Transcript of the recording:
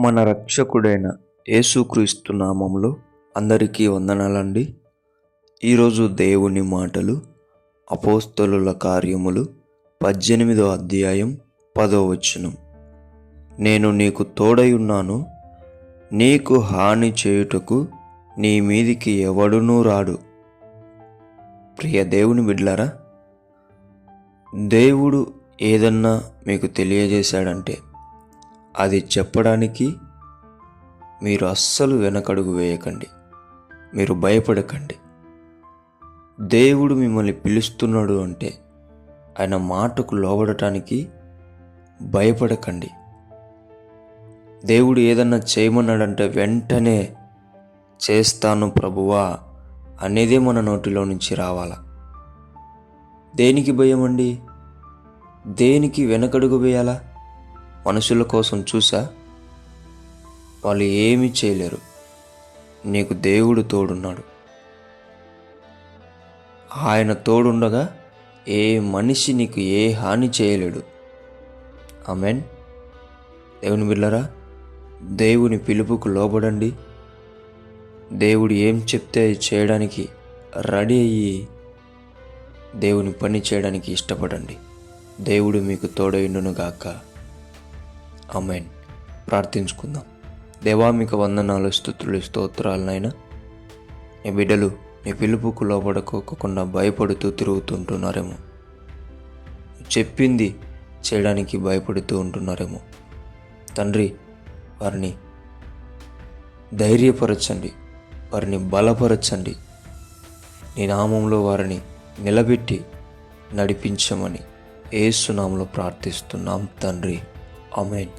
మన రక్షకుడైన యేసుక్రీస్తు నామములో అందరికీ వందనాలండి. ఈరోజు దేవుని మాటలు అపోస్తలుల కార్యములు 18వ అధ్యాయం 10వ వచనం. నేను నీకు తోడై ఉన్నాను, నీకు హాని చేయుటకు నీ మీదికి ఎవడునూ రాడు. ప్రియ దేవుని బిడ్డలారా, దేవుడు ఏదన్నా మీకు తెలియజేశాడంటే అది చెప్పడానికి మీరు అస్సలు వెనకడుగు వేయకండి, మీరు భయపడకండి. దేవుడు మిమ్మల్ని పిలుస్తున్నాడు అంటే ఆయన మాటకు లోబడటానికి భయపడకండి. దేవుడు ఏదన్నా చేయమన్నాడంటే వెంటనే చేస్తాను ప్రభువా అనేదే మన నోటిలో నుంచి రావాలా. దేనికి భయం అండి? దేనికి వెనకడుగు వేయాలా? మనుషుల కోసం చూసా, వాళ్ళు ఏమీ చేయలేరు. నీకు దేవుడు తోడున్నాడు. ఆయన తోడుండగా ఏ మనిషి నీకు ఏ హాని చేయలేడు. ఆమేన్. దేవుని బిడ్డలారా, దేవుని పిలుపుకు లోబడండి. దేవుడు ఏం చెప్తే చేయడానికి రెడీ అయ్యి దేవుని పని చేయడానికి ఇష్టపడండి. దేవుడు మీకు తోడైండును గాక. ఆమేన్. ప్రార్థించుకుందాం. దేవా, మీకు వందనాలు, స్తుతులు, స్తోత్రాలు నాయనా. నీ బిడ్డలు నీ పిలుపుకు లోబడుకోకుండా భయపడుతూ తిరుగుతుంటున్నారేమో, చెప్పింది చేయడానికి భయపడుతూ ఉంటున్నారేమో. తండ్రి, వారిని ధైర్యపరచండి, వారిని బలపరచండి. నీ నామంలో వారిని నిలబెట్టి నడిపించమని యేసు నామములో ప్రార్థిస్తున్నాం తండ్రి. ఆమేన్.